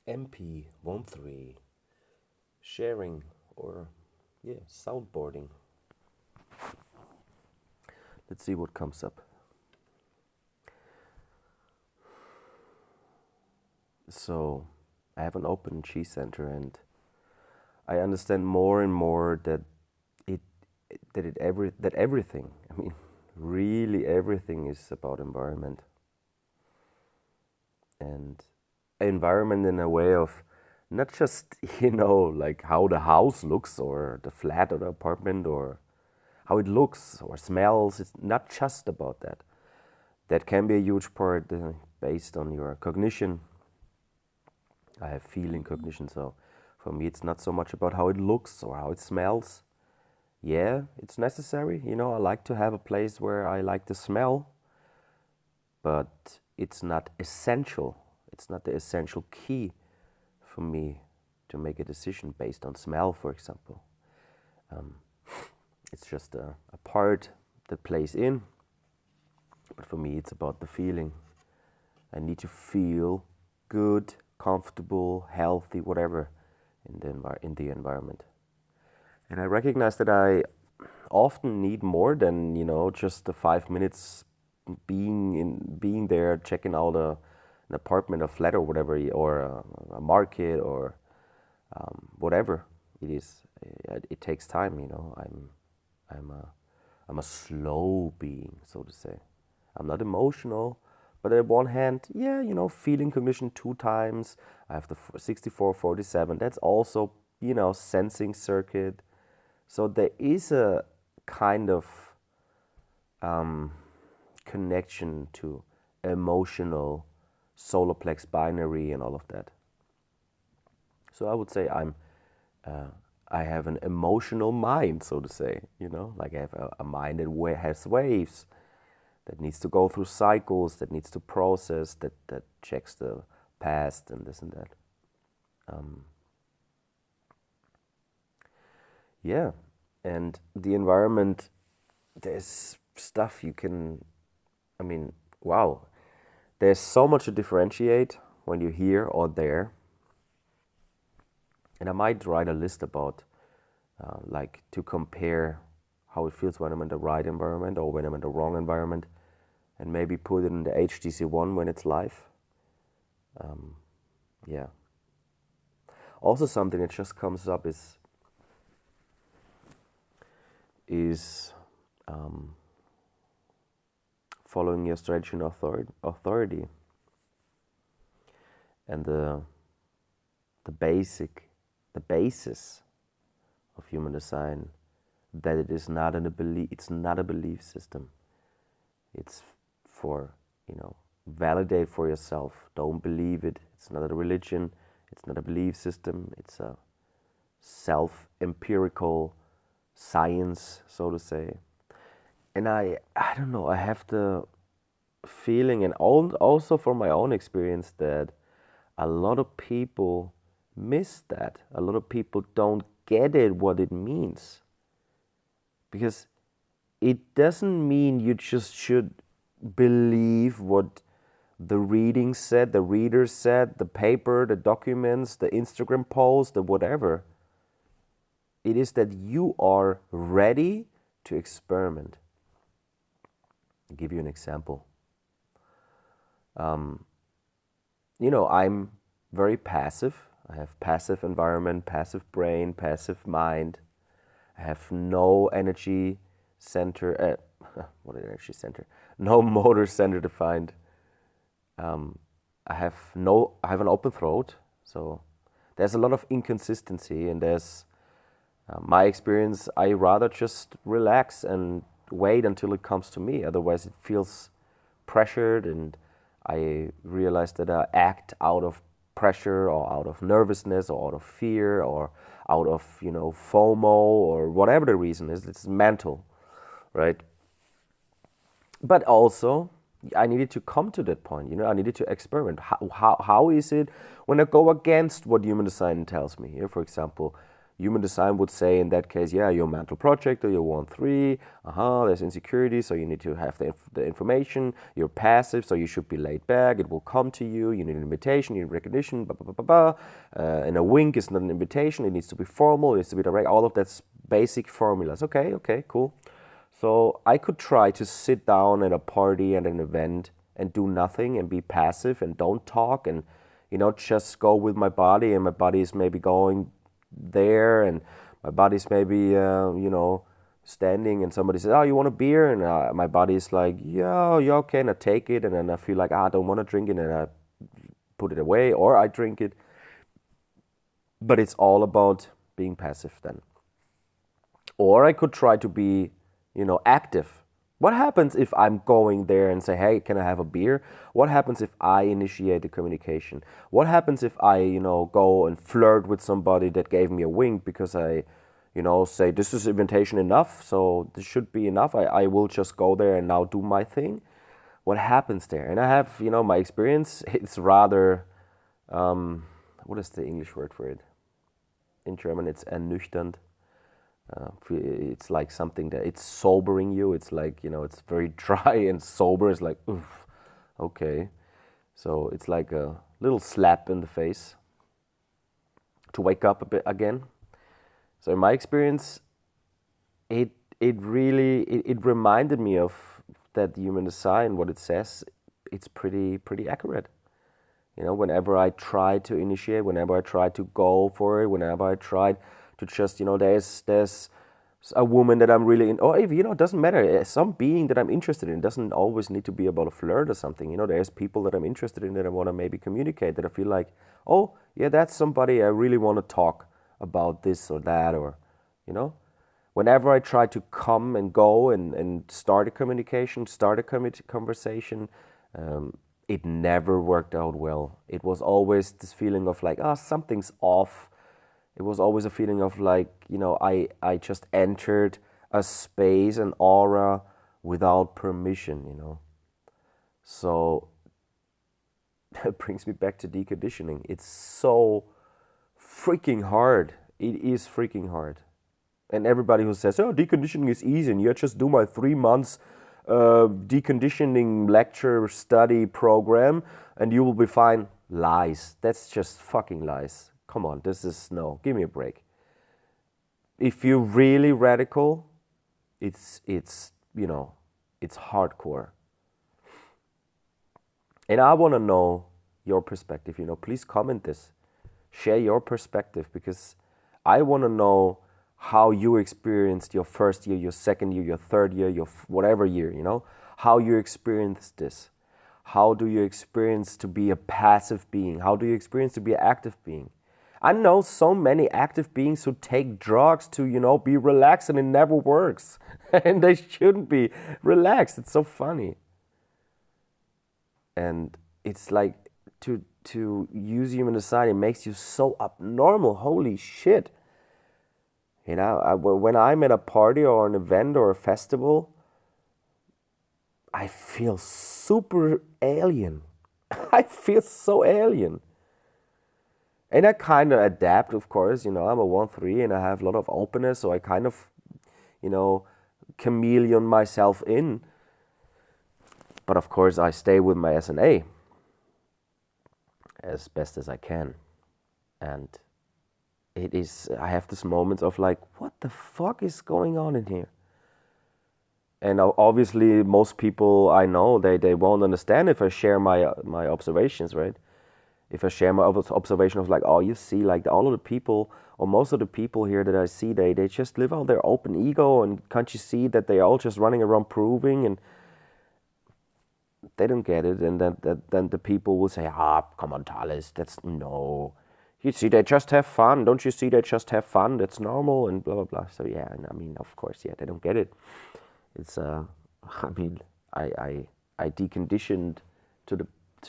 MP13 sharing or soundboarding. Let's see what comes up. So I have an open Chi center, and I understand more and more that everything, I mean, really everything is about environment. And environment in a way of not just, like how the house looks or the flat or the apartment or how it looks or smells. It's not just about that. That can be a huge part based on your cognition. I have feeling cognition, so for me it's not so much about how it looks or how it smells. Yeah, it's necessary. I like to have a place where I like the smell, but it's not essential. It's not the essential key for me to make a decision based on smell, for example. It's just a part that plays in, but for me it's about the feeling. I need to feel good, comfortable, healthy, whatever in the environment. And I recognize that I often need more than, just the 5 minutes being there, checking out an apartment, a flat or whatever, or a market or whatever it is. It takes time, I'm a slow being, so to say. I'm not emotional, but on one hand, feeling cognition 2 times. I have the 6447. That's also, sensing circuit. So there is a kind of connection to emotional solar plex binary and all of that. So I would say I have an emotional mind, so to say, like I have a mind that has waves, that needs to go through cycles, that needs to process, that checks the past and this and that. Yeah, and the environment, there's stuff you can, wow. There's so much to differentiate when you're here or there. And I might write a list about, like, to compare how it feels when I'm in the right environment or when I'm in the wrong environment, and maybe put it in the HTC1 when it's live. Yeah. Also something that just comes up is following your strategy and authority, and the basis of human design, that it is not it's not a belief system. It's for, validate for yourself. Don't believe it. It's not a religion. It's not a belief system. It's a self-empirical science, so to say. And I don't know, I have the feeling, and also from my own experience, that a lot of people miss that. A lot of people don't get it, what it means. Because it doesn't mean you just should believe what the reading said, the reader said, the paper, the documents, the Instagram post, the whatever. It is that you are ready to experiment. I'll give you an example. I'm very passive. I have passive environment, passive brain, passive mind. I have no energy center, energy center? No motor center defined. I have an open throat, so there's a lot of inconsistency, and there's my experience. I rather just relax and wait until it comes to me. Otherwise, it feels pressured, and I realize that I act out of pressure or out of nervousness or out of fear or out of FOMO or whatever the reason is. It's mental, right? But also, I needed to come to that point. I needed to experiment. How is it when I go against what human design tells me? Here, for example, Human design would say in that case, yeah, you're a mental projector, you're 1-3, there's insecurity, so you need to have the information. You're passive, so you should be laid back. It will come to you. You need an invitation, you need recognition, blah, blah, blah, blah, blah. And a wink is not an invitation. It needs to be formal, it needs to be direct. All of that's basic formulas. Okay, cool. So I could try to sit down at a party, at an event, and do nothing and be passive and don't talk and, just go with my body, and my body is maybe going there, and my body's maybe standing, and somebody says, oh, you want a beer? And my body's like, yeah, okay, and I take it, and then I feel like, I don't want to drink it, and I put it away, or I drink it. But it's all about being passive then. Or I could try to be active. What happens if I'm going there and say, hey, can I have a beer? What happens if I initiate the communication? What happens if I, go and flirt with somebody that gave me a wink because I, say, this is invitation enough, so this should be enough. I will just go there and now do my thing. What happens there? And I have, my experience, it's rather, what is the English word for it? In German, it's ernüchternd. It's like something that it's sobering you. It's like, it's very dry and sober. It's like, oof, okay. So it's like a little slap in the face to wake up a bit again. So in my experience, it reminded me of that human design. What it says, it's pretty accurate. Whenever I try to initiate, whenever I try to go for it, whenever I tried to just, there's a woman that I'm really in, or if, it doesn't matter, some being that I'm interested in. It doesn't always need to be about a flirt or something. There's people that I'm interested in that I want to maybe communicate, that I feel like, oh, yeah, that's somebody I really want to talk about this or that, or, whenever I try to come and go and start a communication, start a conversation, it never worked out well. It was always this feeling of like, something's off. It was always a feeling of like, I just entered a space, an aura without permission, So that brings me back to deconditioning. It's so freaking hard. It is freaking hard. And everybody who says, oh, deconditioning is easy and you just do my 3 months deconditioning lecture study program and you will be fine. Lies. That's just fucking lies. Come on, no, give me a break. If you're really radical, it's hardcore. And I want to know your perspective, please comment this. Share your perspective, because I want to know how you experienced your first year, your second year, your third year, your whatever year, how you experienced this. How do you experience to be a passive being? How do you experience to be an active being? I know so many active beings who take drugs to, be relaxed, and it never works. And they shouldn't be relaxed. It's so funny. And it's like to use human design, it makes you so abnormal. Holy shit. When I'm at a party or an event or a festival, I feel super alien. I feel so alien. And I kind of adapt, of course. I'm a 1-3 and I have a lot of openness, so I kind of, chameleon myself in. But of course, I stay with my SNA as best as I can. And I have this moments of like, what the fuck is going on in here? And obviously, most people I know, they won't understand if I share my observations, right? If I share my observation of like, oh, you see, like all of the people, or most of the people here that I see, they just live out their open ego, and can't you see that they're all just running around proving, and they don't get it. And then the people will say, come on, Talis, no. You see, they just have fun. Don't you see, they just have fun? That's normal, and blah, blah, blah. So yeah, and I mean, of course, yeah, they don't get it. It's, I deconditioned to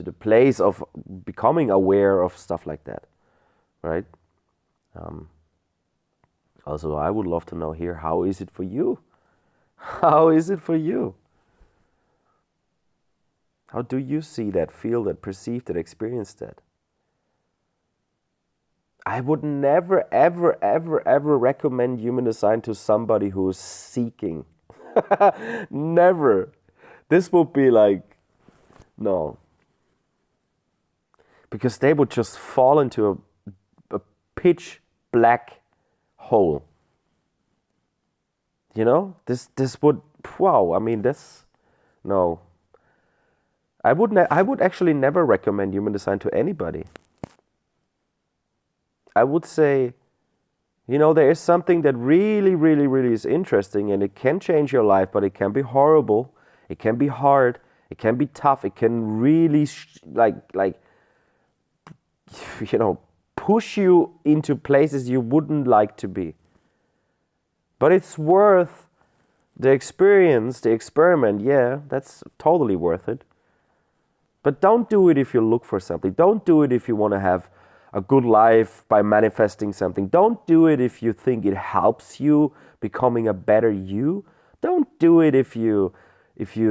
the place of becoming aware of stuff like that, right? Also, I would love to know here, how is it for you? How is it for you? How do you see that, feel that, perceive that, experience that? I would never, ever, ever, ever recommend human design to somebody who is seeking. Never. This would be like, no. Because they would just fall into a pitch black hole. You know? This would, wow, I mean, no. I would actually never recommend human design to anybody. I would say, you know, there is something that really, really, really is interesting, and it can change your life, but it can be horrible. It can be hard. It can be tough. It can really, you know, push you into places you wouldn't like to be. But it's worth the experience, the experiment. Yeah, that's totally worth it. But don't do it if you look for something. Don't do it if you want to have a good life by manifesting something. Don't do it if you think it helps you becoming a better you. Don't do it if you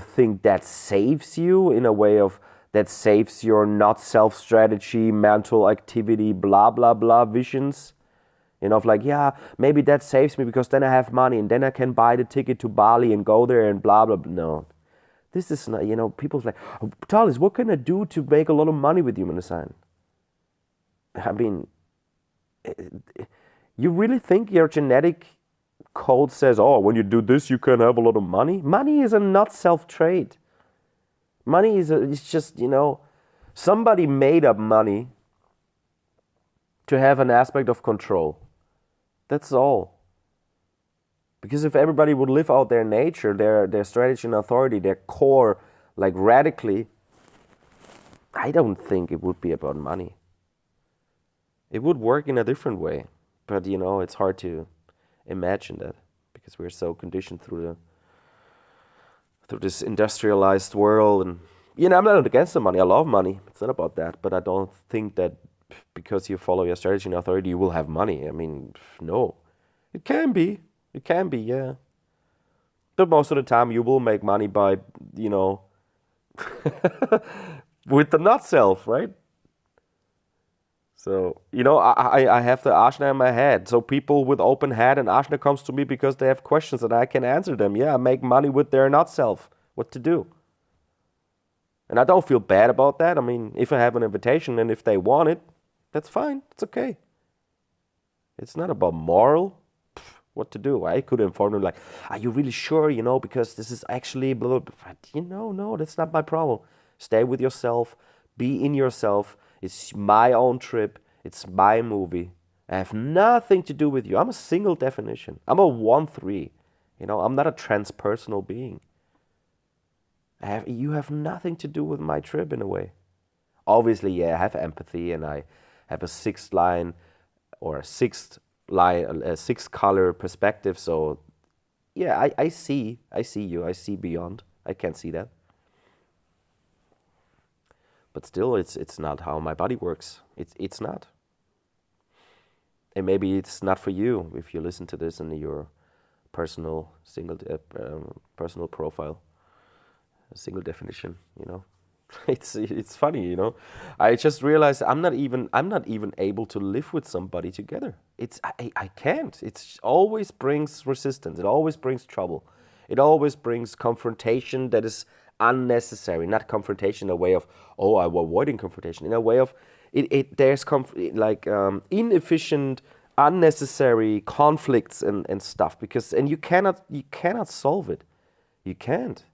think that saves you in a way of that saves your not self strategy, mental activity, blah blah blah visions. You know, of like, yeah, maybe that saves me because then I have money and then I can buy the ticket to Bali and go there and blah blah blah. No. This is not, you know, people's like, oh, Talis, what can I do to make a lot of money with human design? I mean, you really think your genetic code says, oh, when you do this, you can have a lot of money? Money is a not self-trait. Money is just, you know, somebody made up money to have an aspect of control. That's all. Because if everybody would live out their nature, their strategy and authority, their core, like radically, I don't think it would be about money. It would work in a different way, but you know, it's hard to imagine that because we're so conditioned through this industrialized world. And you know, I'm not against the money. I love money. It's not about that, but I don't think that because you follow your strategy and authority, you will have money. I mean, no, it can be. It can be, yeah. But most of the time you will make money by, you know, with the not self, right? So, you know, I have the Ashna in my head. So people with open head and Ashna comes to me because they have questions and I can answer them. Yeah, I make money with their not self. What to do? And I don't feel bad about that. I mean, if I have an invitation and if they want it, that's fine. It's okay. It's not about moral. What to do. I could inform them like, are you really sure, you know, because this is actually blah, blah, blah. You know, no, that's not my problem. Stay with yourself. Be in yourself. It's my own trip. It's my movie. I have nothing to do with you. I'm a single definition. I'm a 1-3. You know, I'm not a transpersonal being. You have nothing to do with my trip in a way. Obviously, yeah, I have empathy and I have a sixth line or a sixth color perspective. So yeah, I see you, I see beyond. I can see that. But still, it's not how my body works. It's not. And maybe it's not for you if you listen to this in your personal personal profile, a single definition. You know, it's funny. You know, I just realized I'm not even able to live with somebody together. I can't. It always brings resistance. It always brings trouble. It always brings confrontation that is unnecessary. Not confrontation in a way of, oh, I'm avoiding confrontation. In a way of, there's inefficient, unnecessary conflicts and stuff and you cannot solve it. You can't.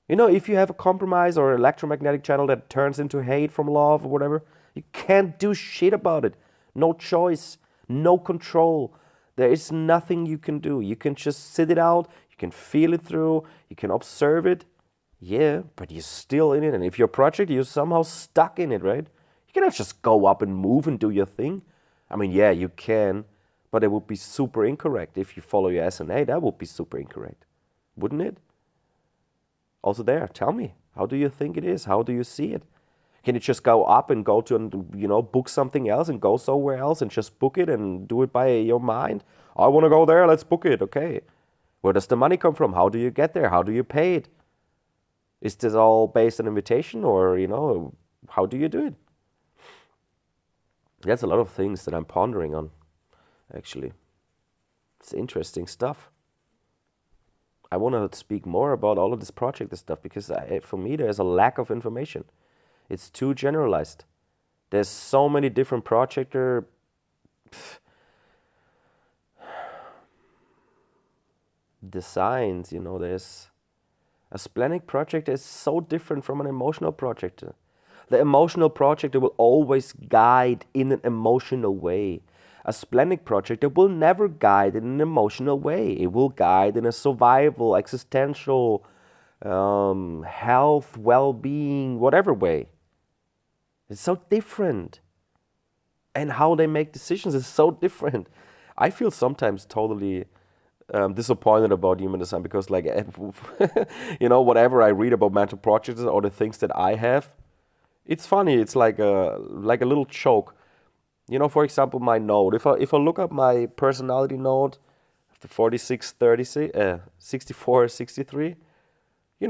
You know, if you have a compromise or electromagnetic channel that turns into hate from love or whatever, you can't do shit about it. No choice, no control. There is nothing you can do. You can just sit it out, you can feel it through, you can observe it. Yeah, but you're still in it. And if you're a project, you're somehow stuck in it, right? You cannot just go up and move and do your thing. I mean, yeah, you can, but it would be super incorrect. If you follow your SNA, that would be super incorrect. Wouldn't it? Also there, tell me, how do you think it is? How do you see it? Can you just go up and go to, you know, book something else and go somewhere else and just book it and do it by your mind? I want to go there, let's book it, okay. Where does the money come from? How do you get there? How do you pay it? Is this all based on invitation or, you know, how do you do it? That's a lot of things that I'm pondering on, actually. It's interesting stuff. I want to speak more about all of this project and stuff because for me, there's a lack of information. It's too generalized. There's so many different projector designs, there's a splenic projector is so different from an emotional projector. The emotional projector will always guide in an emotional way. A splenic projector will never guide in an emotional way. It will guide in a survival, existential, health, well-being, whatever way. It's so different. And how they make decisions is so different. I feel sometimes totally disappointed about human design because, like, whatever I read about mental projects or the things that I have, it's funny. It's like a little joke. For example, my node. If I look up my personality node, the 46, 36, 64, 63, I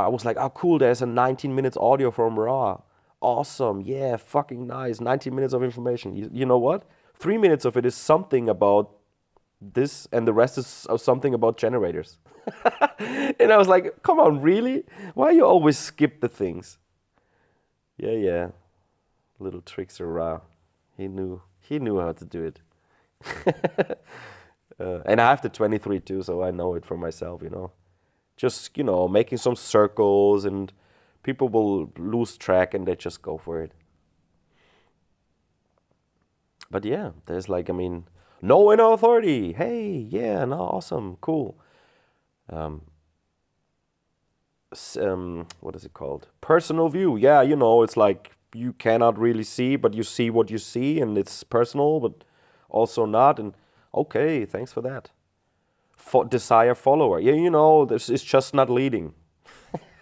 was like, oh, cool, there's a 19 minutes audio from Ra. Awesome, yeah, fucking nice. 19 minutes of information. You know what? 3 minutes of it is something about this, and the rest is something about generators. And I was like, come on, really? Why you always skip the things? Yeah. Little trickster Ra. He knew how to do it. And I have the 23 too, so I know it for myself, Just, making some circles, and people will lose track and they just go for it. But yeah, there's no inner authority. Hey, yeah, no, awesome, cool. What is it called? Personal view. Yeah, it's like you cannot really see, but you see what you see, and it's personal, but also not. And okay, thanks for that. Desire follower. Yeah, this is just not leading.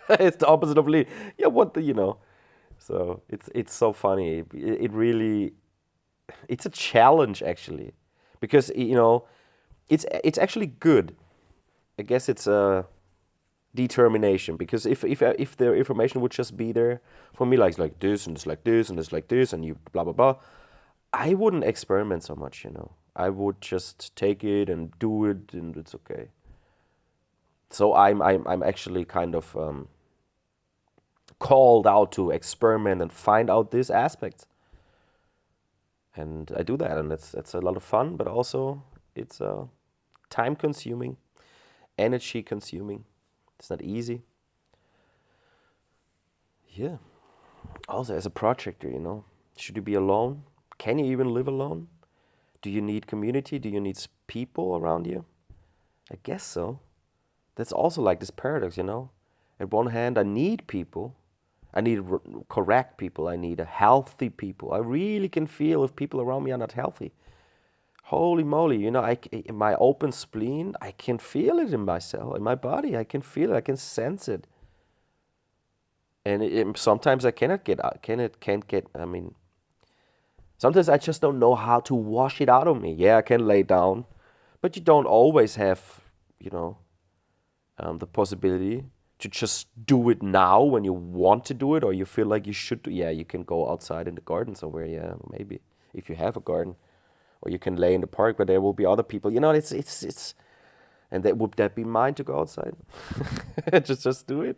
It's the opposite of lead. Yeah, So it's so funny. It really, it's a challenge actually, because it's actually good. I guess it's a determination, because if the information would just be there for me, like this and it's like this and it's like this and you blah blah blah, I wouldn't experiment so much. I would just take it and do it, and it's okay. So I'm actually kind of called out to experiment and find out these aspects, and I do that, and it's a lot of fun, but also it's time consuming, energy consuming. It's not easy. Yeah. Also, as a projector, should you be alone? Can you even live alone? Do you need community? Do you need people around you? I guess so. That's also like this paradox, At one hand, I need people. I need correct people. I need a healthy people. I really can feel if people around me are not healthy. Holy moly, in my open spleen, I can feel it in myself, in my body. I can feel it. I can sense it. And sometimes I cannot get out. Sometimes I just don't know how to wash it out of me. Yeah, I can lay down, but you don't always have, the possibility to just do it now when you want to do it, or you feel like you should do. Yeah, you can go outside in the garden somewhere. Yeah, maybe if you have a garden, or you can lay in the park, but there will be other people. It's, and would that be mine to go outside? just do it.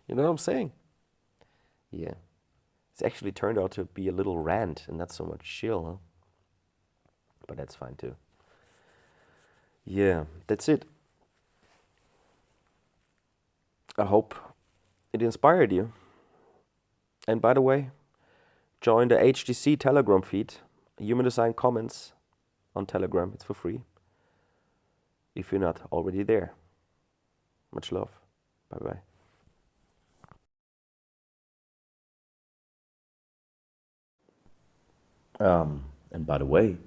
You know what I'm saying? Yeah. It's actually turned out to be a little rant and not so much chill, huh? But that's fine too. Yeah, that's it. I hope it inspired you. And by the way, join the HDC Telegram feed. Human Design Comments on Telegram. It's for free, if you're not already there. Much love. Bye-bye. And by the way,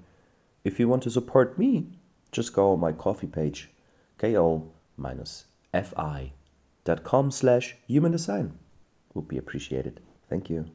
if you want to support me, just go on my coffee page, ko-fi.com/human design. Would be appreciated. Thank you.